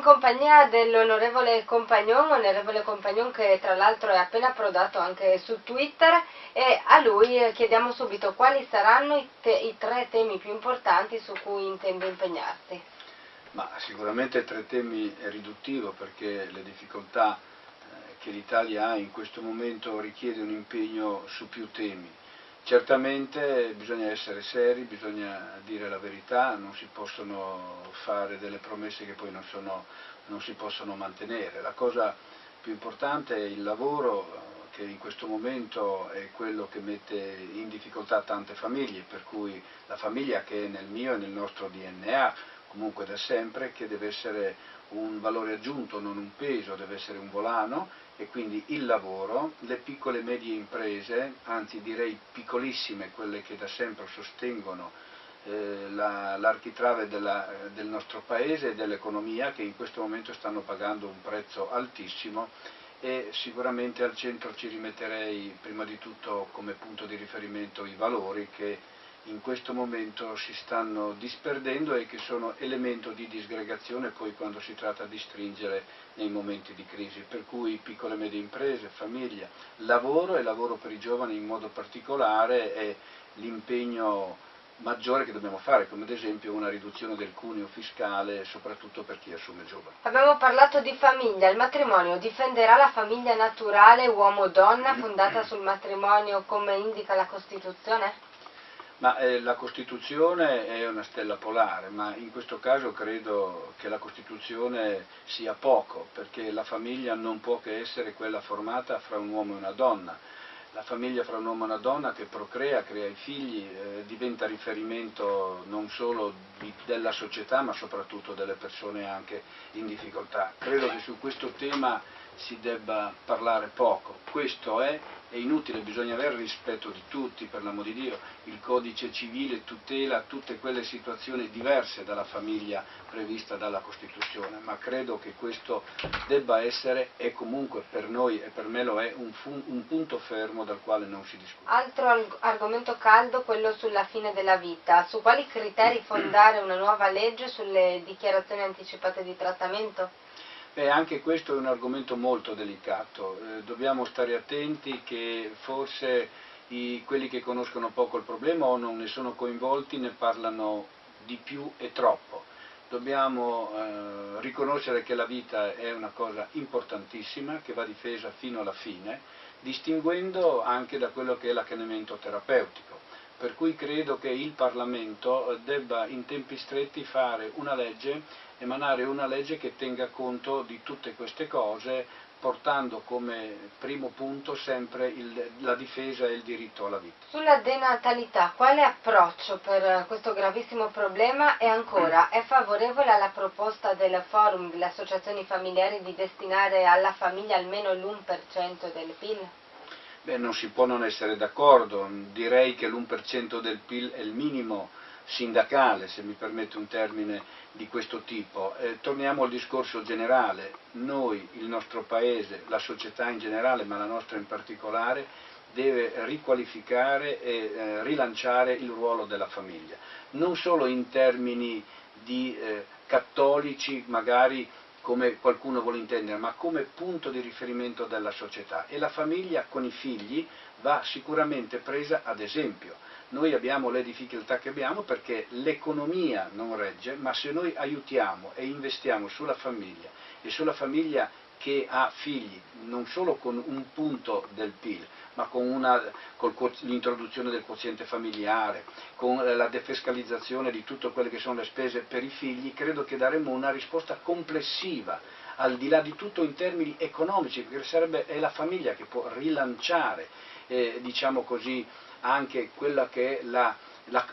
compagnia dell'onorevole Compagnon che tra l'altro è appena approdato anche su Twitter, e a lui chiediamo subito quali saranno i tre temi più importanti su cui intende impegnarsi. Ma sicuramente tre temi è riduttivo, perché le difficoltà che l'Italia ha in questo momento richiede un impegno su più temi. Certamente bisogna essere seri, bisogna dire la verità, non si possono fare delle promesse che poi non si possono mantenere. La cosa più importante è il lavoro, che in questo momento è quello che mette in difficoltà tante famiglie, per cui la famiglia, che è nel mio e nel nostro DNA, comunque da sempre, che deve essere un valore aggiunto, non un peso, deve essere un volano, e quindi il lavoro, le piccole e medie imprese, anzi direi piccolissime, quelle che da sempre sostengono l'architrave del nostro paese e dell'economia, che in questo momento stanno pagando un prezzo altissimo, e sicuramente al centro ci rimetterei prima di tutto come punto di riferimento i valori che in questo momento si stanno disperdendo e che sono elemento di disgregazione poi quando si tratta di stringere nei momenti di crisi, per cui piccole e medie imprese, famiglia, lavoro e lavoro per i giovani in modo particolare è l'impegno maggiore che dobbiamo fare, come ad esempio una riduzione del cuneo fiscale soprattutto per chi assume giovani. Abbiamo parlato di famiglia, il matrimonio difenderà la famiglia naturale uomo-donna fondata sul matrimonio come indica la Costituzione? Ma la Costituzione è una stella polare, ma in questo caso credo che la Costituzione sia poco, perché la famiglia non può che essere quella formata fra un uomo e una donna. La famiglia fra un uomo e una donna che procrea, crea i figli, diventa riferimento non solo della società, ma soprattutto delle persone anche in difficoltà. Credo che su questo tema si debba parlare poco. Questo è inutile, bisogna avere rispetto di tutti, per l'amor di Dio. Il codice civile tutela tutte quelle situazioni diverse dalla famiglia prevista dalla Costituzione, ma credo che questo debba essere, e comunque per noi e per me lo è, un punto fermo dal quale non si discute. Altro argomento caldo, quello sulla fine della vita. Su quali criteri fondare una nuova legge sulle dichiarazioni anticipate di trattamento? Anche questo è un argomento molto delicato, dobbiamo stare attenti che forse quelli che conoscono poco il problema o non ne sono coinvolti ne parlano di più e troppo. Dobbiamo riconoscere che la vita è una cosa importantissima, che va difesa fino alla fine, distinguendo anche da quello che è l'accanimento terapeutico. Per cui credo che il Parlamento debba in tempi stretti emanare una legge che tenga conto di tutte queste cose, portando come primo punto sempre la difesa e il diritto alla vita. Sulla denatalità, quale approccio per questo gravissimo problema? E ancora, è favorevole alla proposta del forum delle associazioni familiari di destinare alla famiglia almeno l'1% del PIL? Non si può non essere d'accordo, direi che l'1% del PIL è il minimo sindacale, se mi permette un termine di questo tipo. Torniamo al discorso generale, noi, il nostro Paese, la società in generale, ma la nostra in particolare, deve riqualificare e rilanciare il ruolo della famiglia, non solo in termini di cattolici magari, come qualcuno vuole intendere, ma come punto di riferimento della società, e la famiglia con i figli va sicuramente presa ad esempio. Noi abbiamo le difficoltà che abbiamo perché l'economia non regge, ma se noi aiutiamo e investiamo sulla famiglia, e sulla famiglia che ha figli, non solo con un punto del PIL, ma con l'introduzione del quoziente familiare, con la defiscalizzazione di tutte quelle che sono le spese per i figli, credo che daremo una risposta complessiva, al di là di tutto in termini economici, perché è la famiglia che può rilanciare, diciamo così, anche quella che è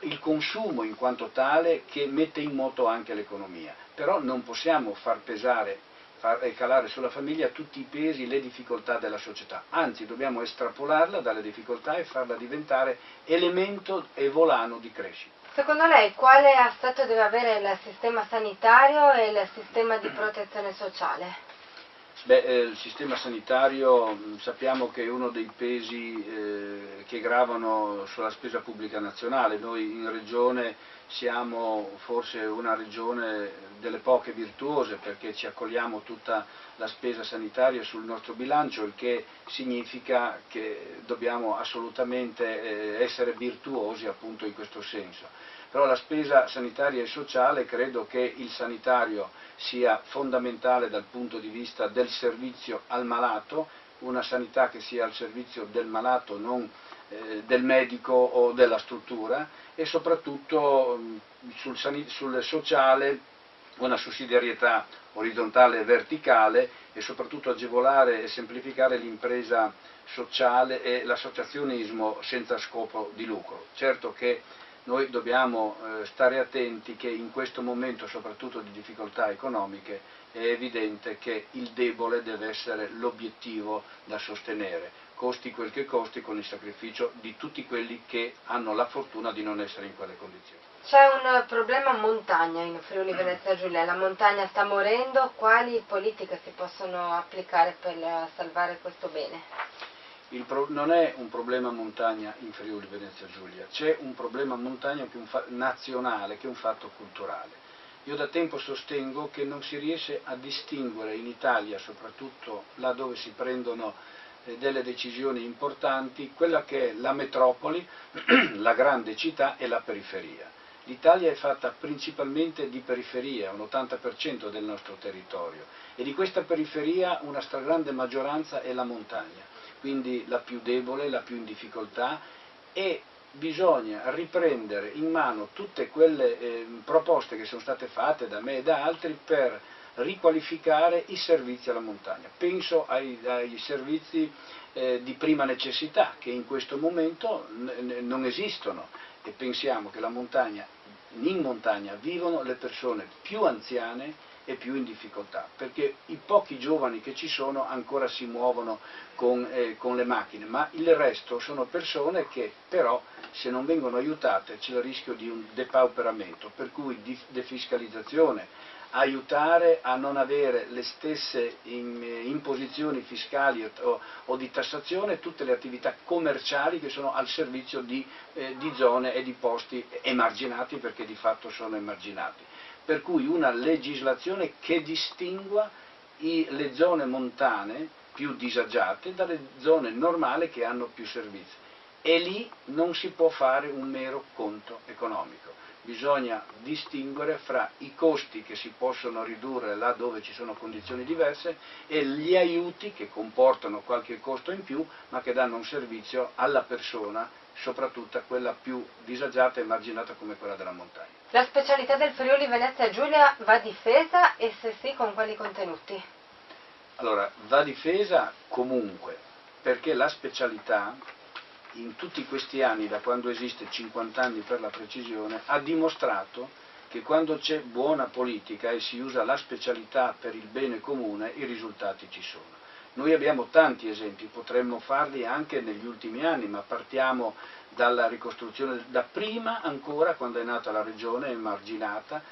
il consumo in quanto tale, che mette in moto anche l'economia. Però non possiamo far calare sulla famiglia tutti i pesi, le difficoltà della società, anzi dobbiamo estrapolarla dalle difficoltà e farla diventare elemento e volano di crescita. Secondo lei quale aspetto deve avere il sistema sanitario e il sistema di protezione sociale? Il sistema sanitario sappiamo che è uno dei pesi che gravano sulla spesa pubblica nazionale. Noi in regione siamo forse una regione delle poche virtuose, perché ci accogliamo tutta la spesa sanitaria sul nostro bilancio, il che significa che dobbiamo assolutamente essere virtuosi appunto in questo senso. Però la spesa sanitaria e sociale, credo che il sanitario sia fondamentale dal punto di vista del servizio al malato, una sanità che sia al servizio del malato, non del medico o della struttura, e soprattutto sul sociale una sussidiarietà orizzontale e verticale, e soprattutto agevolare e semplificare l'impresa sociale e l'associazionismo senza scopo di lucro. Certo che noi dobbiamo stare attenti che in questo momento, soprattutto di difficoltà economiche, è evidente che il debole deve essere l'obiettivo da sostenere, costi quel che costi, con il sacrificio di tutti quelli che hanno la fortuna di non essere in quelle condizioni. C'è un problema montagna in Friuli Venezia Giulia, la montagna sta morendo, quali politiche si possono applicare per salvare questo bene? Non è un problema montagna in Friuli Venezia Giulia, c'è un problema montagna nazionale, che è un fatto culturale. Io da tempo sostengo che non si riesce a distinguere in Italia, soprattutto là dove si prendono delle decisioni importanti, quella che è la metropoli, la grande città, e la periferia. L'Italia è fatta principalmente di periferia, un 80% del nostro territorio, e di questa periferia una stragrande maggioranza è la montagna, quindi la più debole, la più in difficoltà, e bisogna riprendere in mano tutte quelle proposte che sono state fatte da me e da altri per riqualificare i servizi alla montagna. Penso ai servizi di prima necessità, che in questo momento non esistono, e pensiamo che in montagna vivono le persone più anziane e più in difficoltà, perché i pochi giovani che ci sono ancora si muovono con le macchine, ma il resto sono persone che però, se non vengono aiutate, c'è il rischio di un depauperamento, per cui defiscalizzazione, aiutare a non avere le stesse imposizioni fiscali o di tassazione tutte le attività commerciali che sono al servizio di zone e di posti emarginati, perché di fatto sono emarginati. Per cui una legislazione che distingua le zone montane più disagiate dalle zone normali che hanno più servizi. E lì non si può fare un mero conto economico. Bisogna distinguere fra i costi che si possono ridurre là dove ci sono condizioni diverse e gli aiuti che comportano qualche costo in più, ma che danno un servizio alla persona, soprattutto a quella più disagiata e emarginata come quella della montagna. La specialità del Friuli Venezia Giulia va difesa, e se sì, con quali contenuti? Allora, va difesa comunque, perché la specialità in tutti questi anni, da quando esiste, 50 anni per la precisione, ha dimostrato che quando c'è buona politica e si usa la specialità per il bene comune, i risultati ci sono. Noi abbiamo tanti esempi, potremmo farli anche negli ultimi anni, ma partiamo dalla ricostruzione, da prima ancora, quando è nata la regione emarginata,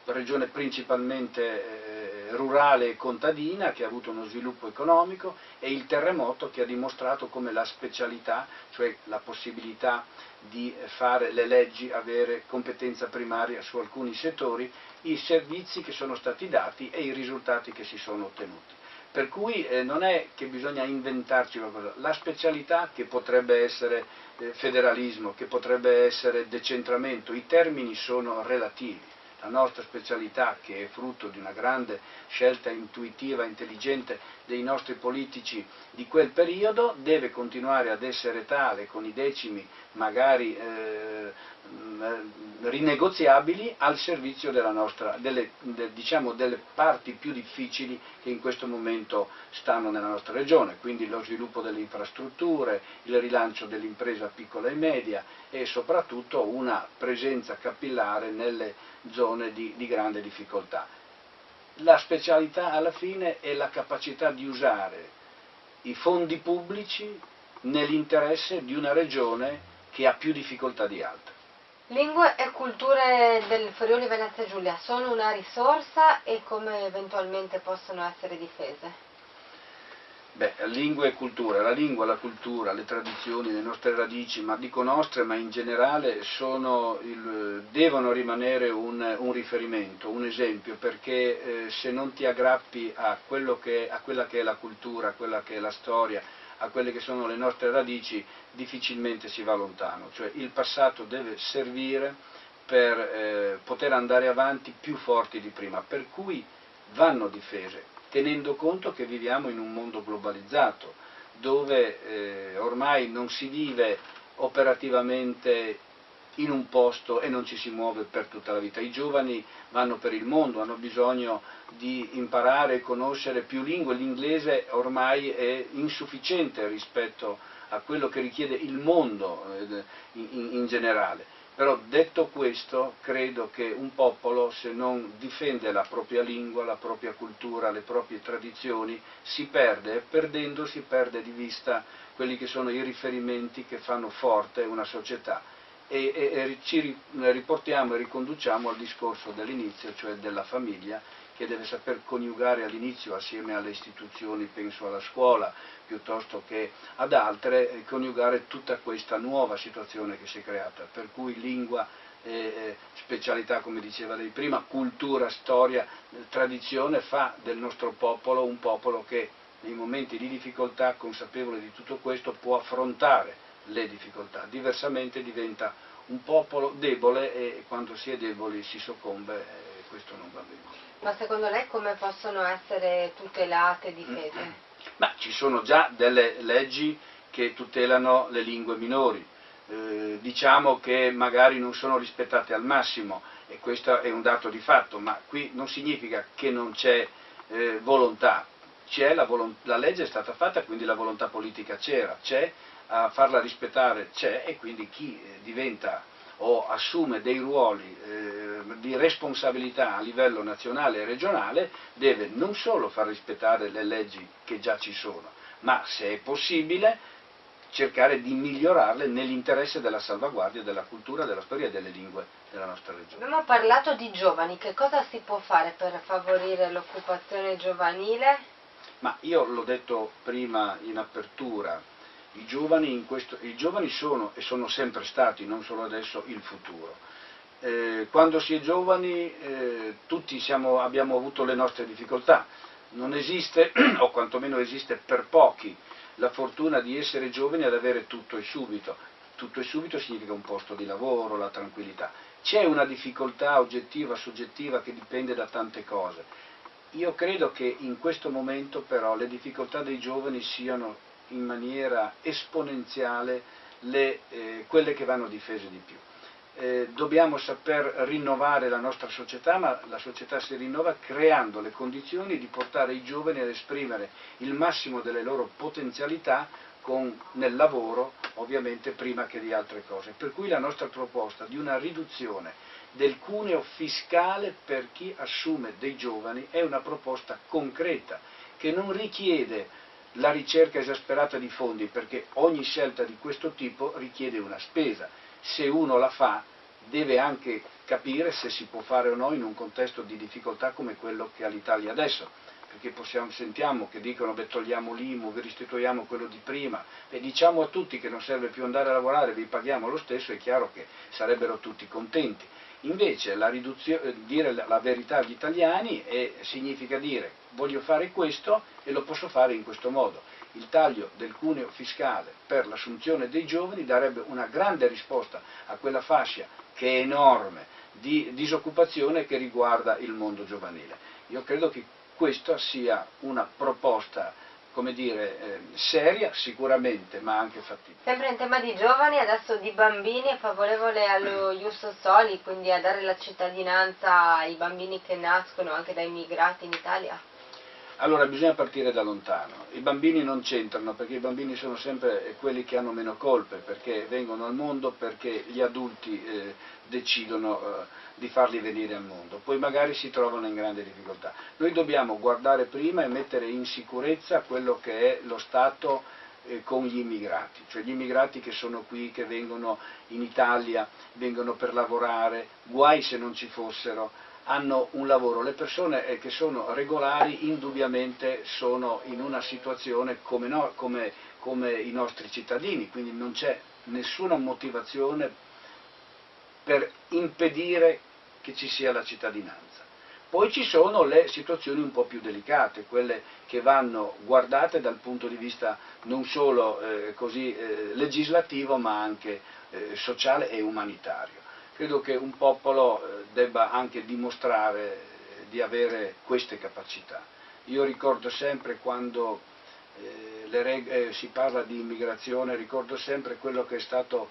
regione principalmente rurale e contadina, che ha avuto uno sviluppo economico, e il terremoto, che ha dimostrato come la specialità, cioè la possibilità di fare le leggi, avere competenza primaria su alcuni settori, i servizi che sono stati dati e i risultati che si sono ottenuti. Per cui non è che bisogna inventarci qualcosa, la specialità, che potrebbe essere federalismo, che potrebbe essere decentramento, i termini sono relativi. La nostra specialità, che è frutto di una grande scelta intuitiva, intelligente dei nostri politici di quel periodo, deve continuare ad essere tale, con i decimi magari rinegoziabili, al servizio della nostra, delle parti più difficili che in questo momento stanno nella nostra regione, quindi lo sviluppo delle infrastrutture, il rilancio dell'impresa piccola e media, e soprattutto una presenza capillare nelle zone di grande difficoltà. La specialità alla fine è la capacità di usare i fondi pubblici nell'interesse di una regione che ha più difficoltà di altre. Lingue e culture del Friuli Venezia Giulia sono una risorsa e come eventualmente possono essere difese? Beh, lingua e cultura, la lingua, la cultura, le tradizioni, le nostre radici, ma dico nostre, ma in generale devono rimanere un riferimento, un esempio, perché se non ti aggrappi a quella che è la cultura, a quella che è la storia, a quelle che sono le nostre radici, difficilmente si va lontano. Cioè il passato deve servire per poter andare avanti più forti di prima, per cui vanno difese, tenendo conto che viviamo in un mondo globalizzato, dove ormai non si vive operativamente in un posto e non ci si muove per tutta la vita. I giovani vanno per il mondo, hanno bisogno di imparare e conoscere più lingue, l'inglese ormai è insufficiente rispetto a quello che richiede il mondo in generale. Però detto questo, credo che un popolo, se non difende la propria lingua, la propria cultura, le proprie tradizioni, si perde, e perdendo si perde di vista quelli che sono i riferimenti che fanno forte una società. E ci riportiamo e riconduciamo al discorso dell'inizio, cioè della famiglia, che deve saper coniugare all'inizio, assieme alle istituzioni, penso alla scuola, piuttosto che ad altre, coniugare tutta questa nuova situazione che si è creata, per cui lingua, specialità come diceva lei prima, cultura, storia, tradizione fa del nostro popolo un popolo che nei momenti di difficoltà, consapevole di tutto questo, può affrontare le difficoltà, diversamente diventa un popolo debole e quando si è deboli si soccombe e questo non va bene. Ma secondo lei come possono essere tutelate e difese? Ma ci sono già delle leggi che tutelano le lingue minori, diciamo che magari non sono rispettate al massimo e questo è un dato di fatto, ma qui non significa che non c'è volontà, la legge è stata fatta, quindi la volontà politica c'è, a farla rispettare c'è e quindi chi diventa o assume dei ruoli di responsabilità a livello nazionale e regionale deve non solo far rispettare le leggi che già ci sono, ma se è possibile cercare di migliorarle nell'interesse della salvaguardia della cultura, della storia e delle lingue della nostra regione. Abbiamo parlato di giovani, che cosa si può fare per favorire l'occupazione giovanile? Ma io l'ho detto prima in apertura, i giovani sono e sono sempre stati, non solo adesso, il futuro. Quando si è giovani tutti abbiamo avuto le nostre difficoltà, non esiste, o quantomeno esiste per pochi, la fortuna di essere giovani ed avere tutto e subito. Tutto e subito significa un posto di lavoro, la tranquillità. C'è una difficoltà oggettiva, soggettiva, che dipende da tante cose. Io credo che in questo momento però le difficoltà dei giovani siano in maniera esponenziale quelle che vanno difese di più. Dobbiamo saper rinnovare la nostra società, ma la società si rinnova creando le condizioni di portare i giovani ad esprimere il massimo delle loro potenzialità nel lavoro, ovviamente prima che di altre cose. Per cui la nostra proposta di una riduzione del cuneo fiscale per chi assume dei giovani è una proposta concreta che non richiede la ricerca esasperata di fondi, perché ogni scelta di questo tipo richiede una spesa. Se uno la fa deve anche capire se si può fare o no in un contesto di difficoltà come quello che ha l'Italia adesso, perché sentiamo che dicono togliamo l'IMU, vi restituiamo quello di prima, e diciamo a tutti che non serve più andare a lavorare, vi paghiamo lo stesso, è chiaro che sarebbero tutti contenti. Invece dire la verità agli italiani significa dire voglio fare questo e lo posso fare in questo modo. Il taglio del cuneo fiscale per l'assunzione dei giovani darebbe una grande risposta a quella fascia che è enorme di disoccupazione che riguarda il mondo giovanile. Io credo che questa sia una proposta, come dire, seria sicuramente, ma anche fattibile. Sempre in tema di giovani, adesso di bambini, è favorevole allo Ius Soli, quindi a dare la cittadinanza ai bambini che nascono anche da immigrati in Italia? Allora bisogna partire da lontano, i bambini non c'entrano perché i bambini sono sempre quelli che hanno meno colpe, perché vengono al mondo, perché gli adulti decidono di farli venire al mondo, poi magari si trovano in grande difficoltà. Noi dobbiamo guardare prima e mettere in sicurezza quello che è lo stato con gli immigrati, cioè gli immigrati che sono qui, che vengono in Italia, vengono per lavorare, guai se non ci fossero, hanno un lavoro. Le persone che sono regolari indubbiamente sono in una situazione come i nostri cittadini, quindi non c'è nessuna motivazione per impedire che ci sia la cittadinanza. Poi ci sono le situazioni un po' più delicate, quelle che vanno guardate dal punto di vista non solo legislativo, ma anche sociale e umanitario. Credo che un popolo debba anche dimostrare di avere queste capacità. Io ricordo sempre quando si parla di immigrazione, ricordo sempre quello che è stato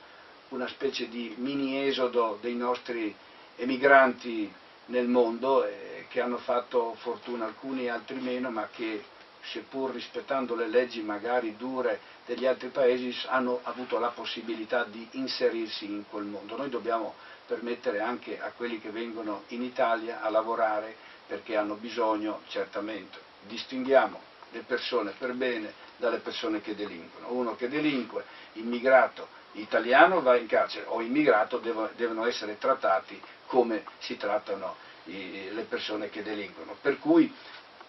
una specie di mini esodo dei nostri emigranti nel mondo, che hanno fatto fortuna, alcuni altri meno, ma che seppur rispettando le leggi magari dure degli altri paesi hanno avuto la possibilità di inserirsi in quel mondo. Noi dobbiamo permettere anche a quelli che vengono in Italia a lavorare, perché hanno bisogno, certamente. Distinguiamo le persone per bene dalle persone che delinquono. Uno che delinque, immigrato italiano, va in carcere, o immigrato devono essere trattati come si trattano le persone che delinquono. Per cui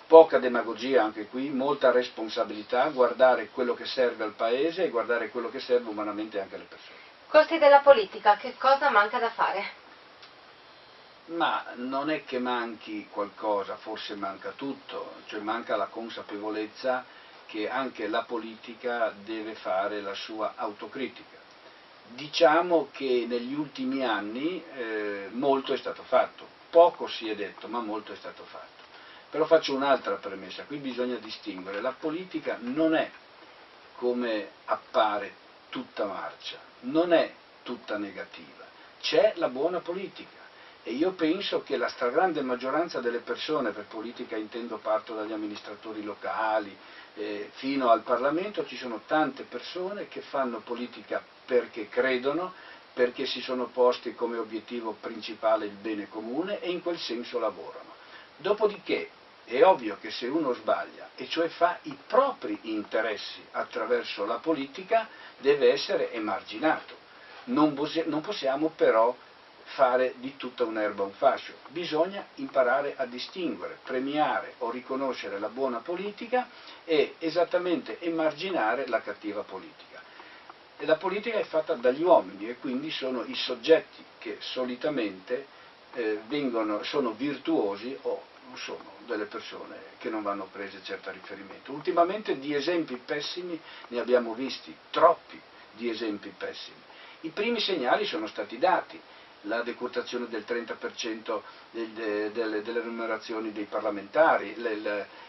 poca demagogia anche qui, molta responsabilità, guardare quello che serve al Paese e guardare quello che serve umanamente anche alle persone. Costi della politica, che cosa manca da fare? Ma non è che manchi qualcosa, forse manca tutto, cioè manca la consapevolezza che anche la politica deve fare la sua autocritica. Diciamo che negli ultimi anni molto è stato fatto, poco si è detto, ma molto è stato fatto. Però faccio un'altra premessa, qui bisogna distinguere, la politica non è, come appare, tutta marcia, non è tutta negativa, c'è la buona politica. E io penso che la stragrande maggioranza delle persone, per politica intendo parto dagli amministratori locali fino al Parlamento, ci sono tante persone che fanno politica perché credono, perché si sono posti come obiettivo principale il bene comune e in quel senso lavorano. Dopodiché è ovvio che se uno sbaglia, e cioè fa i propri interessi attraverso la politica, deve essere emarginato. Non possiamo però fare di tutta un'erba un fascio, bisogna imparare a distinguere, premiare o riconoscere la buona politica e esattamente emarginare la cattiva politica. E la politica è fatta dagli uomini e quindi sono i soggetti che solitamente sono virtuosi o sono delle persone che non vanno prese certo a riferimento. Ultimamente di esempi pessimi ne abbiamo visti, troppi di esempi pessimi. I primi segnali sono stati dati. La decurtazione del 30% delle remunerazioni dei parlamentari,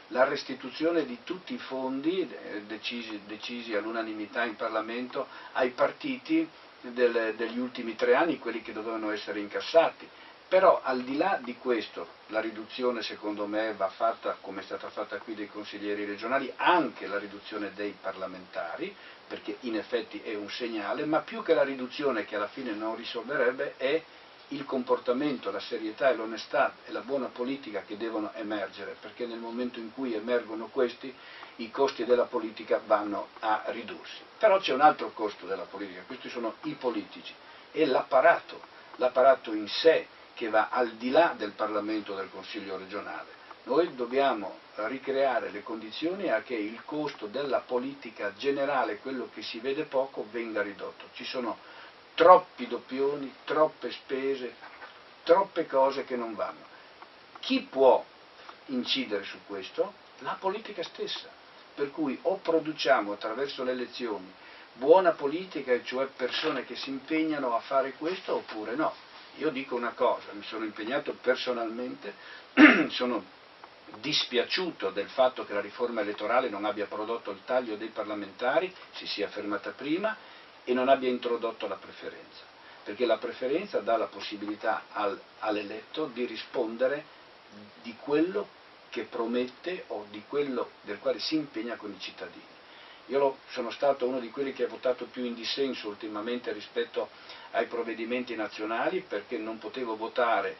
la restituzione di tutti i fondi decisi all'unanimità in Parlamento ai partiti degli ultimi 3 anni, quelli che dovevano essere incassati. Però al di là di questo, la riduzione secondo me va fatta, come è stata fatta qui dei consiglieri regionali, anche la riduzione dei parlamentari, perché in effetti è un segnale, ma più che la riduzione che alla fine non risolverebbe è il comportamento, la serietà e l'onestà e la buona politica che devono emergere, perché nel momento in cui emergono questi, i costi della politica vanno a ridursi. Però c'è un altro costo della politica, questi sono i politici e l'apparato in sé, che va al di là del Parlamento o del Consiglio regionale. Noi dobbiamo ricreare le condizioni a che il costo della politica generale, quello che si vede poco, venga ridotto. Ci sono troppi doppioni, troppe spese, troppe cose che non vanno. Chi può incidere su questo? La politica stessa. Per cui o produciamo attraverso le elezioni buona politica, e cioè persone che si impegnano a fare questo, oppure no. Io dico una cosa, mi sono impegnato personalmente, sono dispiaciuto del fatto che la riforma elettorale non abbia prodotto il taglio dei parlamentari, si sia fermata prima, e non abbia introdotto la preferenza, perché la preferenza dà la possibilità all'eletto di rispondere di quello che promette o di quello del quale si impegna con i cittadini. Io sono stato uno di quelli che ha votato più in dissenso ultimamente rispetto ai provvedimenti nazionali, perché non potevo votare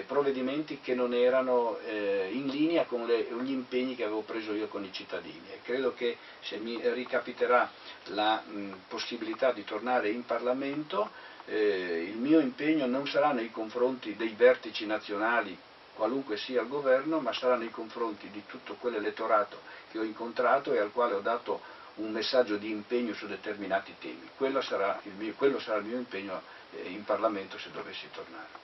provvedimenti che non erano in linea con gli impegni che avevo preso io con i cittadini, e credo che se mi ricapiterà la possibilità di tornare in Parlamento, il mio impegno non sarà nei confronti dei vertici nazionali, qualunque sia il governo, ma sarà nei confronti di tutto quell'elettorato che ho incontrato e al quale ho dato un messaggio di impegno su determinati temi. Quello sarà il mio impegno in Parlamento se dovessi tornare.